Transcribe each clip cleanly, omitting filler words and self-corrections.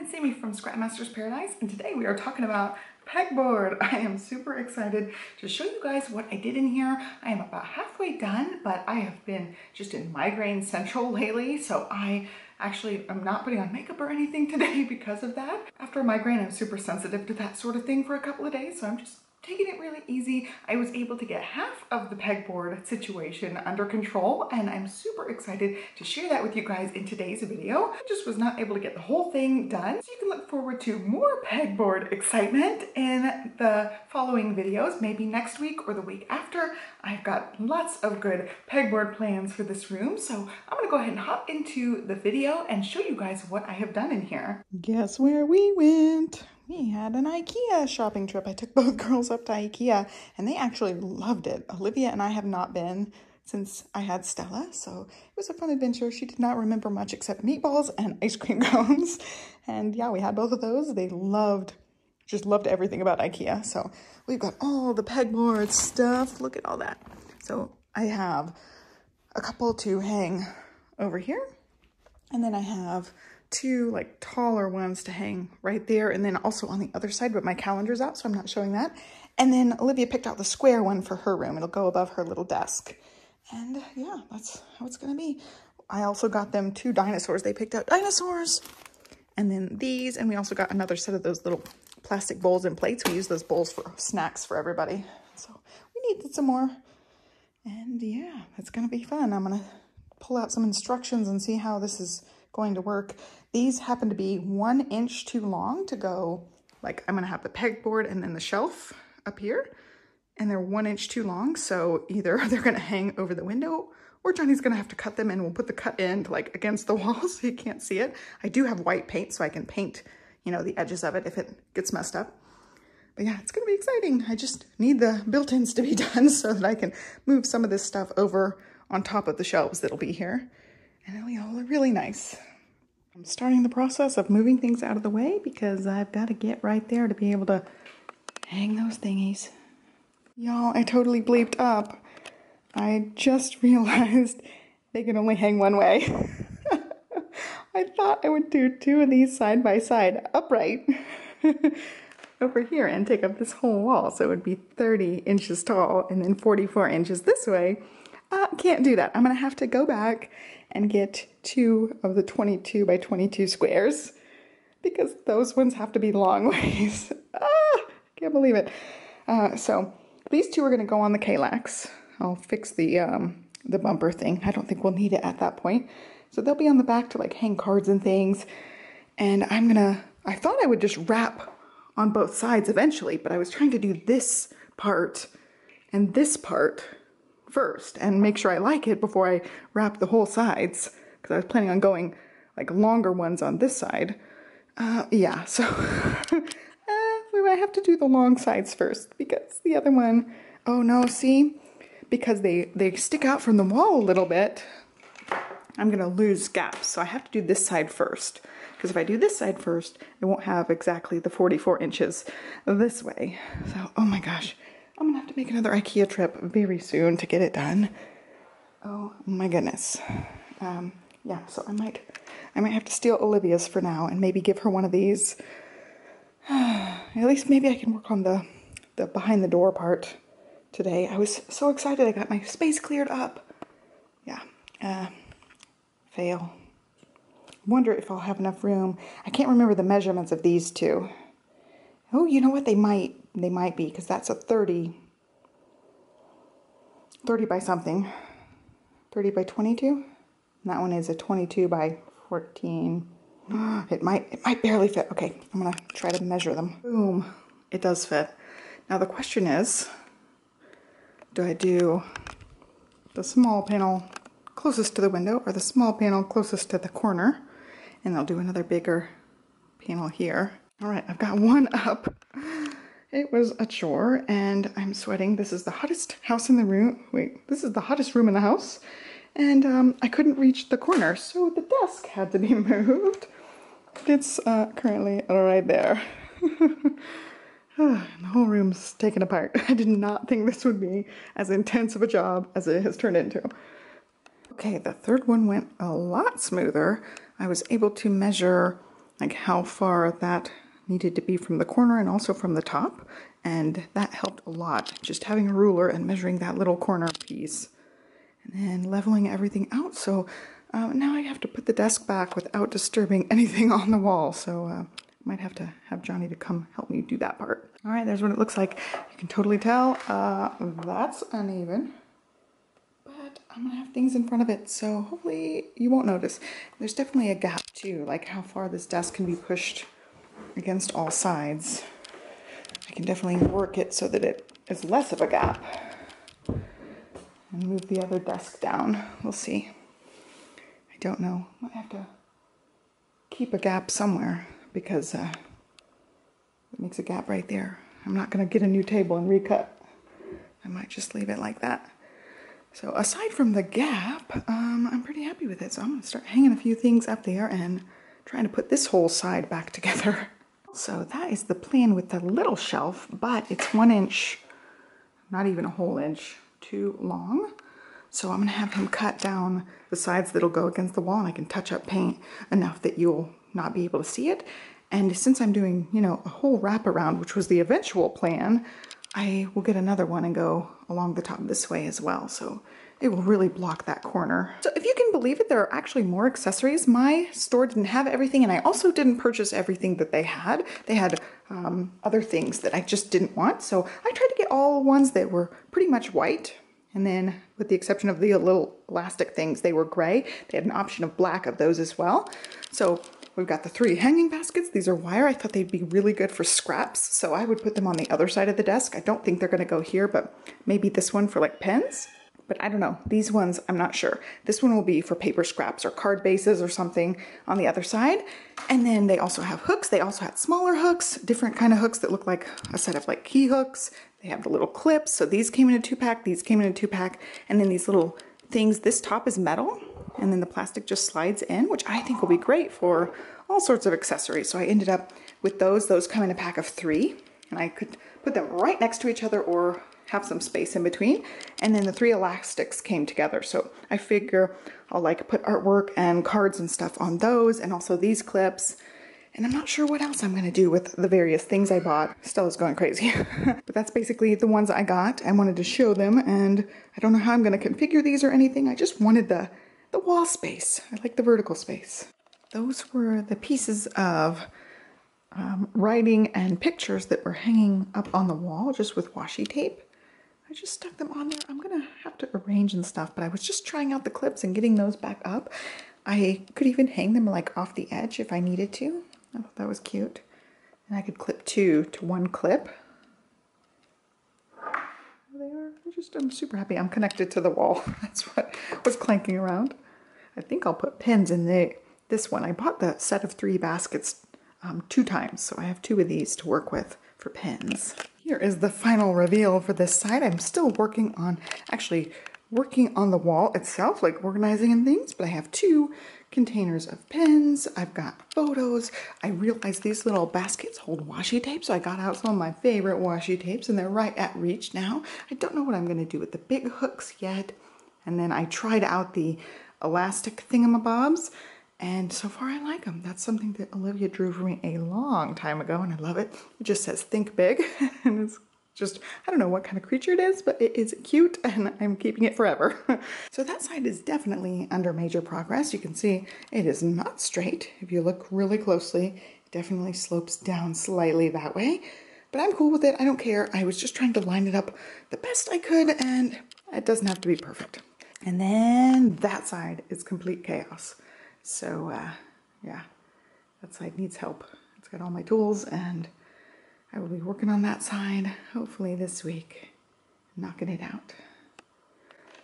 it's Amy from Scrapmaster's Paradise, and today we are talking about pegboard. I am super excited to show you guys what I did in here. I am about halfway done, but I have been just in migraine central lately, so I actually am not putting on makeup or anything today because of that. After a migraine, I'm super sensitive to that sort of thing for a couple of days, so I'm just taking it really easy. I was able to get half of the pegboard situation under control, and I'm super excited to share that with you guys in today's video. I just was not able to get the whole thing done, so you can look forward to more pegboard excitement in the following videos, maybe next week or the week after. I've got lots of good pegboard plans for this room, so I'm gonna go ahead and hop into the video and show you guys what I have done in here. Guess where we went? We had an IKEA shopping trip. I took both girls up to IKEA and they actually loved it. Olivia and I have not been since I had Stella, so it was a fun adventure. She did not remember much except meatballs and ice cream cones. And yeah, we had both of those. They just loved everything about IKEA. So we've got all the pegboard stuff. Look at all that. So I have a couple to hang over here. And then I have two like taller ones to hang right there, and then also on the other side, but my calendar's out, so I'm not showing that. And then Olivia picked out the square one for her room. It'll go above her little desk. And yeah, that's how it's gonna be. I also got them two dinosaurs. They picked out dinosaurs. And then these, and we also got another set of those little plastic bowls and plates. We use those bowls for snacks for everybody. So we needed some more. And yeah, it's gonna be fun. I'm gonna pull out some instructions and see how this is going to work. These happen to be 1 inch too long to go, like I'm gonna have the pegboard and then the shelf up here, and they're 1 inch too long, so either they're gonna hang over the window or Johnny's gonna have to cut them, and we'll put the cut end like against the wall so you can't see it. I do have white paint so I can paint, you know, the edges of it if it gets messed up. But yeah, it's gonna be exciting. I just need the built-ins to be done so that I can move some of this stuff over on top of the shelves that'll be here. And it'll all look really nice. I'm starting the process of moving things out of the way because I've got to get right there to be able to hang those thingies. Y'all, I totally bleeped up. I just realized they can only hang one way. I thought I would do two of these side by side upright over here and take up this whole wall. So it would be 30 inches tall and then 44 inches this way. Can't do that. I'm gonna have to go back and get two of the 22 by 22 squares because those ones have to be long ways. Can't believe it. So these two are gonna go on the Kallax. I'll fix the bumper thing. I don't think we'll need it at that point. So they'll be on the back to like hang cards and things. And I thought I would just wrap on both sides eventually, but I was trying to do this part and this part first and make sure I like it before I wrap the whole sides, because I was planning on going like longer ones on this side. Yeah, so we might have to do the long sides first because the other one, oh no, see, because they stick out from the wall a little bit, I'm gonna lose gaps. So I have to do this side first, because if I do this side first, I won't have exactly the 44 inches this way. So, oh my gosh. I'm gonna have to make another IKEA trip very soon to get it done. Oh my goodness. Yeah, so I might have to steal Olivia's for now and maybe give her one of these. At least maybe I can work on the behind the door part today. I was so excited I got my space cleared up. Yeah, fail. Wonder if I'll have enough room. I can't remember the measurements of these two. Oh, you know what? They might be, because that's a 30 by something. 30 by 22? And that one is a 22 by 14. It might barely fit. Okay, I'm gonna try to measure them. Boom, it does fit. Now the question is, do I do the small panel closest to the window or the small panel closest to the corner? And I'll do another bigger panel here. All right, I've got one up. It was a chore and I'm sweating. This is the hottest house in the room. Wait, this is the hottest room in the house. And I couldn't reach the corner, so the desk had to be moved. It's currently right there. The whole room's taken apart. I did not think this would be as intense of a job as it has turned into. Okay, the third one went a lot smoother. I was able to measure like how far that needed to be from the corner and also from the top. And that helped a lot, just having a ruler and measuring that little corner piece. And then leveling everything out. So now I have to put the desk back without disturbing anything on the wall. So might have to have Johnny to come help me do that part. All right, there's what it looks like. You can totally tell that's uneven, but I'm gonna have things in front of it, so hopefully you won't notice. There's definitely a gap too, like how far this desk can be pushed against all sides. I can definitely work it so that it is less of a gap and move the other desk down. We'll see. I don't know. I have to keep a gap somewhere because it makes a gap right there. I'm not going to get a new table and recut. I might just leave it like that. So aside from the gap, I'm pretty happy with it. So I'm going to start hanging a few things up there and trying to put this whole side back together. So that is the plan with the little shelf, but it's 1 inch, not even a whole inch, too long. So I'm going to have him cut down the sides that'll go against the wall, and I can touch up paint enough that you'll not be able to see it. And since I'm doing, you know, a whole wraparound, which was the eventual plan, I will get another one and go along the top this way as well. So it will really block that corner. So if you can believe it, there are actually more accessories. My store didn't have everything, and I also didn't purchase everything that they had. They had other things that I just didn't want. So I tried to get all ones that were pretty much white. And then with the exception of the little elastic things, they were gray. They had an option of black of those as well. So we've got the 3 hanging baskets. These are wire. I thought they'd be really good for scraps, so I would put them on the other side of the desk. I don't think they're gonna go here, but maybe this one for like pens. But I don't know. These ones, I'm not sure. This one will be for paper scraps or card bases or something on the other side. And then they also have hooks. They also had smaller hooks, different kind of hooks that look like a set of like key hooks. They have the little clips. So these came in a 2-pack, these came in a 2-pack. And then these little things, this top is metal, and then the plastic just slides in, which I think will be great for all sorts of accessories. So I ended up with those. Those come in a pack of 3, and I could put them right next to each other or have some space in between. And then the 3 elastics came together. So I figure I'll like put artwork and cards and stuff on those, and also these clips. And I'm not sure what else I'm gonna do with the various things I bought. Stella's going crazy. But that's basically the ones I got. I wanted to show them, and I don't know how I'm gonna configure these or anything. I just wanted the wall space. I like the vertical space. Those were the pieces of writing and pictures that were hanging up on the wall just with washi tape. I just stuck them on there. I'm gonna have to arrange and stuff, but I was just trying out the clips and getting those back up. I could even hang them like off the edge if I needed to. I thought that was cute. And I could clip 2 to 1 clip. There they are. I'm super happy. I'm connected to the wall. That's what was clanking around. I think I'll put pins in this one. I bought the set of 3 baskets 2 times, so I have 2 of these to work with for pins. Here is the final reveal for this side. I'm still working on the wall itself, like organizing and things, but I have 2 containers of pens. I've got photos. I realized these little baskets hold washi tape, so I got out some of my favorite washi tapes, and they're right at reach now. I don't know what I'm gonna do with the big hooks yet. And then I tried out the elastic thingamabobs, and so far I like them. That's something that Olivia drew for me a long time ago, and I love it. It just says think big, and it's just, I don't know what kind of creature it is, but it is cute, and I'm keeping it forever. So that side is definitely under major progress. You can see it is not straight. If you look really closely, it definitely slopes down slightly that way, but I'm cool with it. I don't care. I was just trying to line it up the best I could, and it doesn't have to be perfect. And then that side is complete chaos. So yeah, that side needs help. It's got all my tools, and I will be working on that side hopefully this week, knocking it out.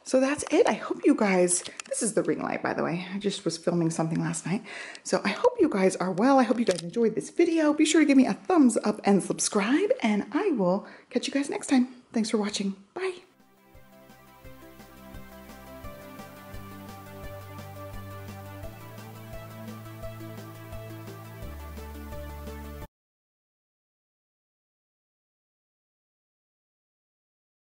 So that's it. I hope you guys, this is the ring light, by the way. I just was filming something last night. So I hope you guys are well. I hope you guys enjoyed this video. Be sure to give me a thumbs up and subscribe, and I will catch you guys next time. Thanks for watching. Bye.